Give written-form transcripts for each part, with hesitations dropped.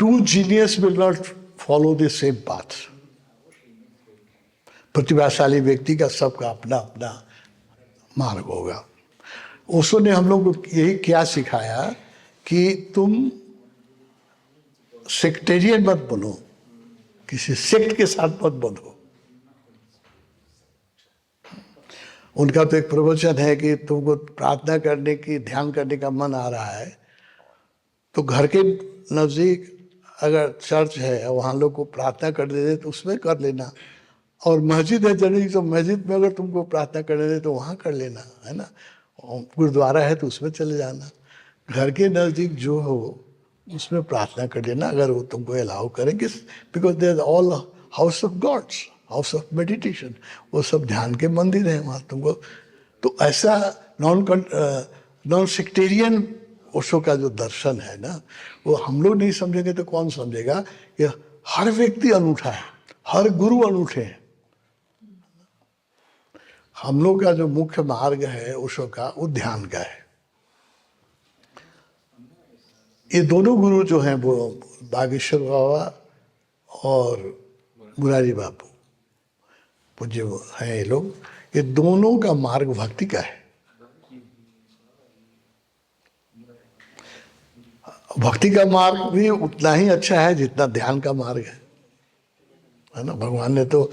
To genius will not follow the same path. प्रतिभाशाली व्यक्ति का सबका अपना अपना मार्ग होगा। ओशो ने हम लोग को यही क्या सिखाया कि तुम सेक्टेरियन मत बनो, किसी सेक्ट के साथ मत बनो। उनका तो एक प्रवचन है कि तुमको प्रार्थना करने की, ध्यान करने का मन आ रहा है तो घर के नज़दीक अगर चर्च है वहाँ लोग को प्रार्थना कर दे तो उसमें कर लेना, और मस्जिद है जनरली तो मस्जिद में अगर तुमको प्रार्थना करने दे तो वहाँ कर लेना, है ना। गुरुद्वारा है तो उसमें चले जाना। घर के नज़दीक जो हो उसमें प्रार्थना कर लेना अगर वो तुमको अलाउ करेंगे, because they are all house of gods, house of meditation, वो सब ध्यान के मंदिर हैं वहाँ तुमको। तो ऐसा नॉन सेक्टेरियन ओशो का जो दर्शन है ना, वो हम लोग नहीं समझेंगे तो कौन समझेगा कि हर व्यक्ति अनूठा है, हर गुरु अनूठे हैं। हम लोग का जो मुख्य मार्ग है ओशो का, वो ध्यान का है। ये दोनों गुरु जो हैं वो बागेश्वर बाबा और मुरारी बापू पूज्य हैं, ये लोग, ये दोनों का मार्ग भक्ति का है। भक्ति का मार्ग भी उतना ही अच्छा है जितना ध्यान का मार्ग है ना। भगवान ने तो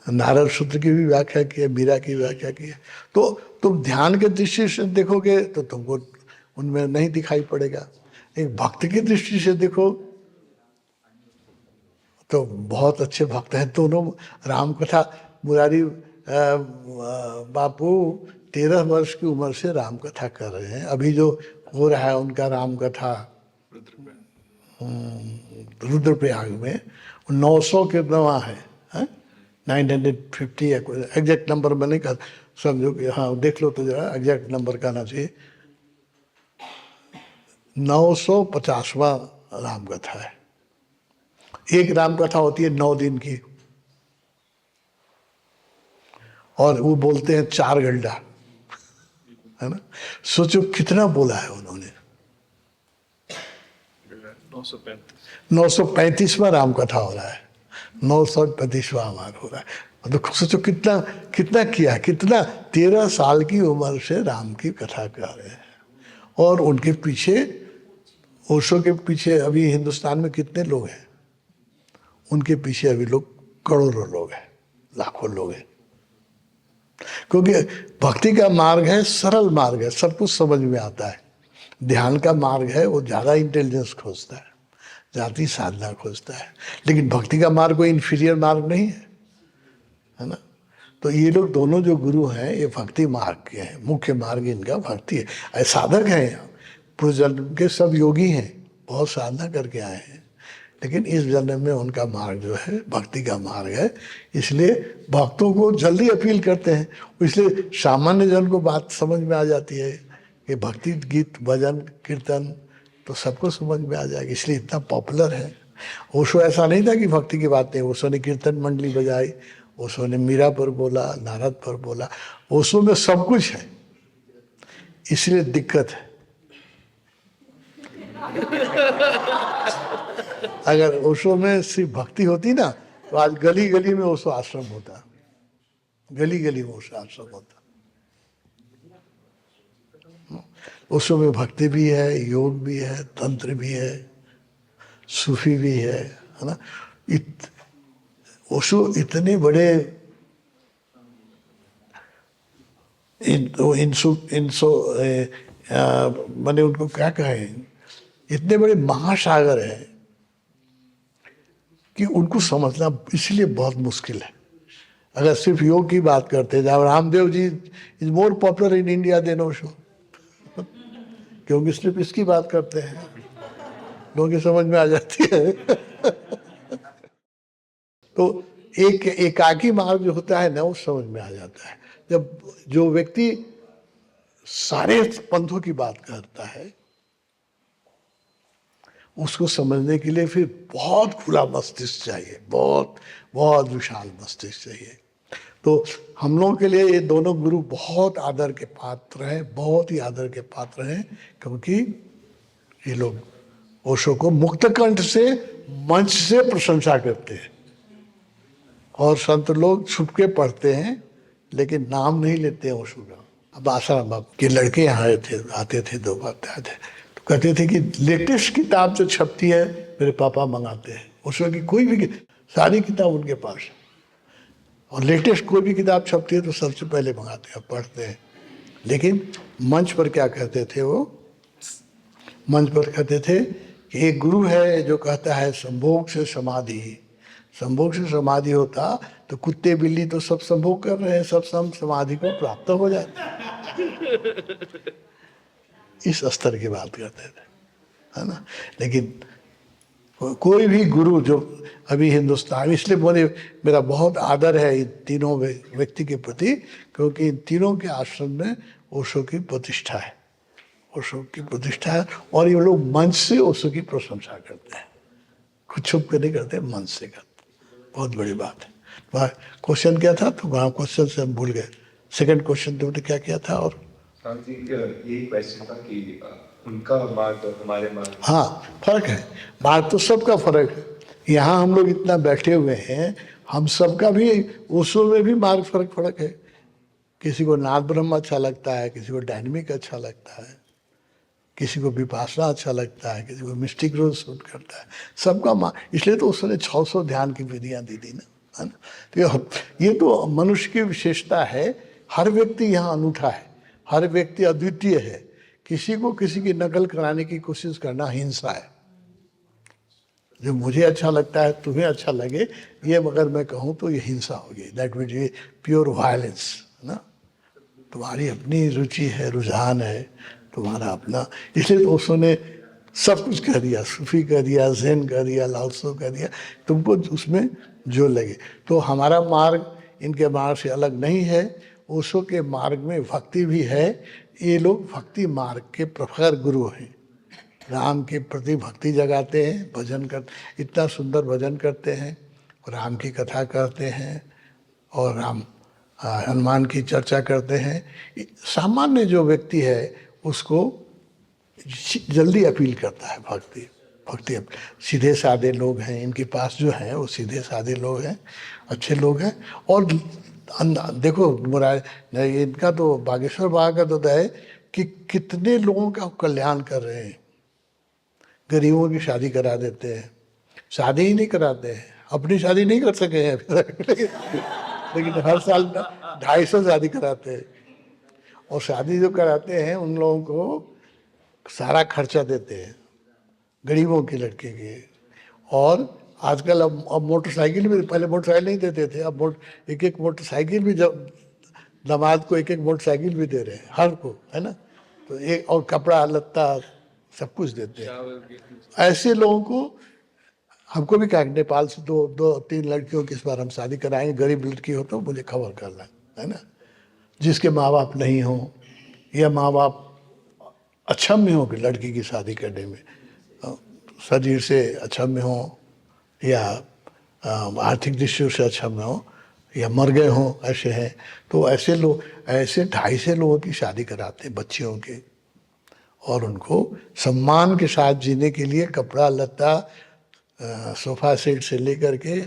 नारद सूत्र की भी व्याख्या की है, मीरा की व्याख्या की है। तो तुम ध्यान के दृष्टि से देखोगे तो तुमको उनमें नहीं दिखाई पड़ेगा। एक भक्त की दृष्टि से देखो तो बहुत अच्छे भक्त हैं दोनों। राम कथा, मुरारी बापू 13 वर्ष की उम्र से राम कथा कर रहे हैं। अभी जो हो रहा है उनका राम कथा रुद्रप्रयाग में 900 कितना है, 950 या कोई एग्जैक्ट नंबर में नहीं कर, समझो कि हाँ देख लो तो जरा एग्जैक्ट नंबर कहना चाहिए। 950वां राम कथा है। एक राम कथा होती है 9 दिन की, और वो बोलते हैं 4 घंटा, है ना। सोचो कितना बोला है उन्होंने। 935वां राम कथा हो रहा है, 935वां हमार हो रहा है। तो सोचो कितना कितना किया, कितना 13 साल की उम्र से राम की कथा कर रहे हैं। और उनके पीछे, ओशो के पीछे अभी हिंदुस्तान में कितने लोग हैं, उनके पीछे अभी लोग करोड़ों लोग हैं, लाखों लोग हैं। क्योंकि भक्ति का मार्ग है, सरल मार्ग है, सब कुछ समझ में आता है। ध्यान का मार्ग है वो ज़्यादा इंटेलिजेंस खोजता है, जाति साधना खोजता है। लेकिन भक्ति का मार्ग कोई इन्फीरियर मार्ग नहीं है ना। तो ये लोग दोनों जो गुरु हैं ये भक्ति मार्ग के हैं, मुख्य मार्ग इनका भक्ति है। साधक हैं, पूर्व जन्म के सब योगी हैं, बहुत साधना करके आए हैं, लेकिन इस जन्म में उनका मार्ग जो है भक्ति का मार्ग है। इसलिए भक्तों को जल्दी अपील करते हैं, इसलिए सामान्य जन को बात समझ में आ जाती है कि भक्ति गीत भजन कीर्तन तो सबको समझ में आ जाएगी, इसलिए इतना पॉपुलर है। ओशो ऐसा नहीं था कि भक्ति की बात नहीं, ओशो ने कीर्तन मंडली बजाई, ओशो ने मीरा पर बोला, नारद पर बोला, ओशो में सब कुछ है, इसलिए दिक्कत है। अगर ओशो में सिर्फ भक्ति होती ना तो आज गली गली में ओशो आश्रम होता, गली गली में ओशो आश्रम होता। ओशो में भक्ति भी है, योग भी है, तंत्र भी है, सूफी भी है ना। ओशो इतने बड़े मैंने उनको क्या कहे, इतने बड़े महासागर हैं कि उनको समझना इसलिए बहुत मुश्किल है। अगर सिर्फ योग की बात करते हैं, Ramdev ji is more popular in India than Osho, क्योंकि सिर्फ इसकी बात करते हैं, लोगों की समझ में आ जाती है। तो एक एकाकी मार्ग जो होता है ना वो समझ में आ जाता है। जब जो व्यक्ति सारे पंथों की बात करता है उसको समझने के लिए फिर बहुत खुला मस्तिष्क चाहिए, बहुत बहुत विशाल मस्तिष्क चाहिए। तो हम लोगों के लिए ये दोनों गुरु बहुत आदर के पात्र हैं, बहुत ही आदर के पात्र हैं, क्योंकि ये लोग ओशो को मुक्त कंठ से मंच से प्रशंसा करते हैं, और संत लोग छुप के पढ़ते हैं लेकिन नाम नहीं लेते हैं ओशो का। अब आसाराम बाबू के लड़के यहाँ आते थे 2 बार आते थे, तो कहते थे कि लेटेस्ट किताब जो छपती है मेरे पापा मंगाते हैं। ओशो की कोई भी सारी किताब उनके पास है, और लेटेस्ट कोई भी किताब छपती है तो सबसे पहले मंगाते हैं, पढ़ते हैं। लेकिन मंच पर क्या कहते थे वो, मंच पर कहते थे कि एक गुरु है जो कहता है संभोग से समाधि, संभोग से समाधि होता तो कुत्ते बिल्ली तो सब संभोग कर रहे हैं, सब समाधि को प्राप्त हो जाते। इस स्तर की बात करते थे, है ना। लेकिन कोई भी गुरु जो अभी हिंदुस्तान, इसलिए बोले मेरा बहुत आदर है इन तीनों व्यक्ति के प्रति, क्योंकि इन तीनों के आश्रम में ओशो की प्रतिष्ठा है, ओशो की प्रतिष्ठा है। और ये लोग मंच से ओशो की प्रशंसा करते हैं, कुछ छुप के नहीं करते, मंच से करते। बहुत बड़ी बात है। वहाँ क्वेश्चन क्या था, तो वहाँ क्वेश्चन से हम भूल गए। सेकंड क्वेश्चन तुमने क्या किया था? और ये क्वेश्चन था कि उनका मार्ग और हमारे मार्ग, हाँ फर्क है, मार्ग तो सबका फर्क है। यहाँ हम लोग इतना बैठे हुए हैं, हम सबका भी ओशो में भी मार्ग फर्क है। किसी को नाद ब्रह्म अच्छा लगता है, किसी को डायनेमिक अच्छा लगता है, किसी को विपासना अच्छा लगता है, किसी को मिस्टिक रोज सूट करता है, सबका इसलिए तो उसने 600 ध्यान की विधियां दी थी ना, है ना। तो ये तो मनुष्य की विशेषता है, हर व्यक्ति यहाँ अनूठा है, हर व्यक्ति अद्वितीय है। किसी को किसी की नकल कराने की कोशिश करना हिंसा है। जो मुझे अच्छा लगता है तुम्हें अच्छा लगे, ये अगर मैं कहूँ तो ये हिंसा होगी, that will be pure violence, है ना। तुम्हारी अपनी रुचि है, रुझान है तुम्हारा अपना, इसलिए तो उसने सब कुछ कर दिया, सूफी कर दिया, ज़ेन कर दिया, लाओत्सो कर दिया, तुमको उसमें जो लगे। तो हमारा मार्ग इनके मार्ग से अलग नहीं है। ओशो के मार्ग में भक्ति भी है, ये लोग भक्ति मार्ग के प्रखर गुरु हैं, राम के प्रति भक्ति जगाते हैं, भजन कर, इतना सुंदर भजन करते हैं, राम की कथा करते हैं, और राम हनुमान की चर्चा करते हैं। सामान्य जो व्यक्ति है उसको जल्दी अपील करता है भक्ति, भक्ति सीधे साधे लोग हैं इनके पास जो हैं, वो सीधे साधे लोग हैं, अच्छे लोग हैं। और देखो इनका तो बागेश्वर बाबा का तो है कि कितने लोगों का कल्याण कर रहे हैं। गरीबों की शादी करा देते हैं, शादी ही नहीं कराते हैं, अपनी शादी नहीं कर सके हैं लेकिन हर साल 250 शादी कराते हैं, और शादी जो कराते हैं उन लोगों को सारा खर्चा देते हैं, गरीबों के लड़के के। और आजकल अब मोटरसाइकिल भी, पहले मोटरसाइकिल नहीं देते थे, अब एक मोटरसाइकिल भी, जब दामाद को एक मोटरसाइकिल भी दे रहे हैं हर को, है ना। तो एक और कपड़ा लत्ता सब कुछ देते हैं। ऐसे लोगों को हमको भी कहा नेपाल से 2-3 लड़कियों की इस बार हम शादी कराएंगे, गरीब लड़की हो तो मुझे खबर करना, है ना। जिसके माँ बाप नहीं हो, या माँ बाप अक्षम हो कि लड़की की शादी करने में, शरीर से अक्षम हो, या आर्थिक दृष्टि से अक्षम हो, या मर गए हों, ऐसे हैं। तो ऐसे लोग, ऐसे 250 लोगों की शादी कराते हैं बच्चियों के, और उनको सम्मान के साथ जीने के लिए कपड़ा लत्ता, सोफा सेट से लेकर के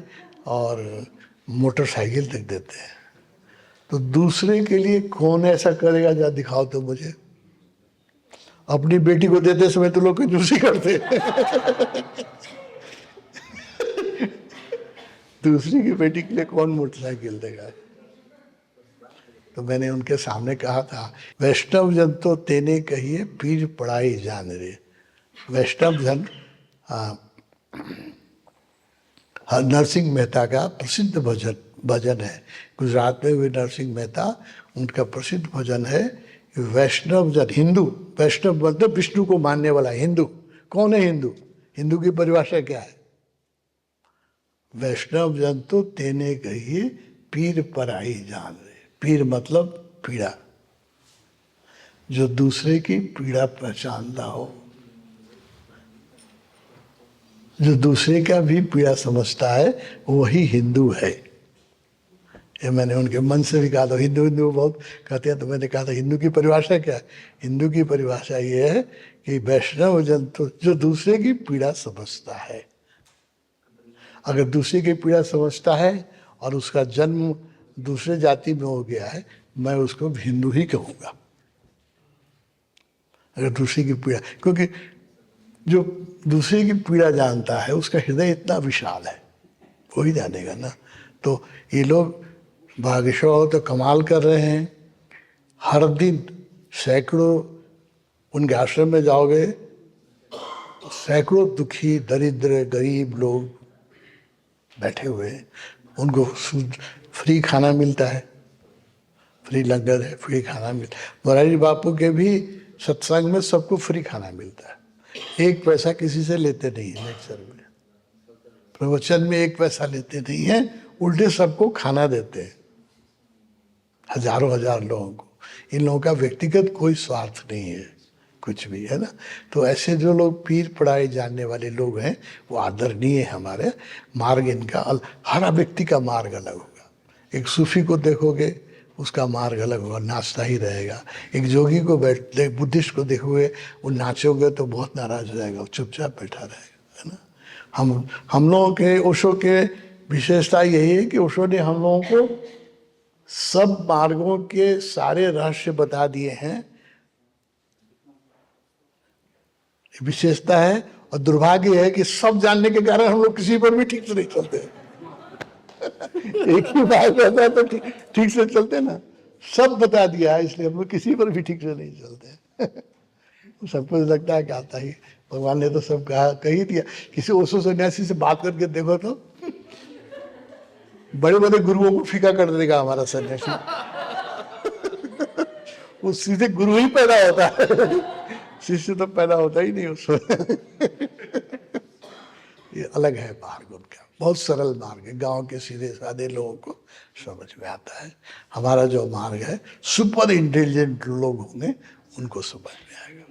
और मोटरसाइकिल तक देते हैं। तो दूसरे के लिए कौन ऐसा करेगा, जा दिखाओ तो मुझे। अपनी बेटी को देते समय तो लोग कंजूसी करते दूसरी की बेटी के लिए कौन मोटरसाइकिल देगा। तो मैंने उनके सामने कहा था, वैष्णव जन तो तेने कहिए पीर पढ़ाई जान रे। वैष्णव जन नरसिंह मेहता का प्रसिद्ध भजन है, गुजरात में हुए नरसिंह मेहता, उनका प्रसिद्ध भजन है वैष्णव जन। हिंदू, वैष्णव मतलब विष्णु को मानने वाला हिंदू। कौन है हिंदू? हिंदू की परिभाषा क्या है? वैष्णव जन तो तेने कहिए पीर पराई जान रे। पीर मतलब पीड़ा, जो दूसरे की पीड़ा पहचानता हो, जो दूसरे का भी पीड़ा समझता है, वही हिंदू है। ये मैंने उनके मन से भी कहा था। हिंदू हिंदू बहुत कहते हैं, तो मैंने कहा था हिंदू की परिभाषा क्या है? हिंदू की परिभाषा ये है कि वैष्णव जन तो जो दूसरे की पीड़ा समझता है, अगर दूसरे की पीड़ा समझता है और उसका जन्म दूसरे जाति में हो गया है, मैं उसको हिंदू ही कहूँगा। अगर दूसरे की पीड़ा, क्योंकि जो दूसरे की पीड़ा जानता है उसका हृदय इतना विशाल है, वही जानेगा ना। तो ये लोग भाग्यशाली तो कमाल कर रहे हैं। हर दिन सैकड़ों, उनके आश्रम में जाओगे सैकड़ों दुखी दरिद्र गरीब लोग बैठे हुए हैं, उनको फ्री खाना मिलता है, फ्री लंगर है, फ्री खाना मिलता है। मोरारी बापू के भी सत्संग में सबको फ्री खाना मिलता है, एक पैसा किसी से लेते नहीं है। लेक्चर में, प्रवचन में एक पैसा लेते नहीं है, उल्टे सबको खाना देते हैं, हजारों हजार लोगों को। इन लोगों का व्यक्तिगत कोई स्वार्थ नहीं है, कुछ भी, है ना। तो ऐसे जो लोग पीर पढ़ाए जानने वाले लोग हैं वो आदरणीय है हमारे। मार्ग इनका हर व्यक्ति का मार्ग अलग होगा। एक सूफी को देखोगे उसका मार्ग अलग होगा, नाचता ही रहेगा। एक जोगी को बुद्धिस्ट को देखोगे वो नाचोगे तो बहुत नाराज हो जाएगा, वो चुपचाप बैठा रहेगा, है ना। हम लोगों के ओशो के विशेषता यही है कि ओशो ने हम लोगों को सब मार्गों के सारे रहस्य बता दिए हैं, विशेषता है। और दुर्भाग्य है कि सब जानने के कारण हम लोग किसी पर भी ठीक से नहीं चलते। एक ही बात रहता है तो ठीक से चलते ना, सब बता दिया है इसलिए हम लोग किसी पर भी ठीक से नहीं चलते। सबको लगता है कि आता ही भगवान ने तो सब कह ही दिया। किसी ओशो सन्यासी से बात करके देखो तो बड़े बड़े गुरुओं को फीका कर देगा हमारा सन्यासी। वो सीधे गुरु ही पैदा होता है, शिष्य तो पैदा होता ही नहीं उसमें। ये अलग है मार्ग उनका, बहुत सरल मार्ग है, गांव के सीधे साधे लोगों को समझ में आता है। हमारा जो मार्ग है सुपर इंटेलिजेंट लोग होंगे उनको समझ में आएगा।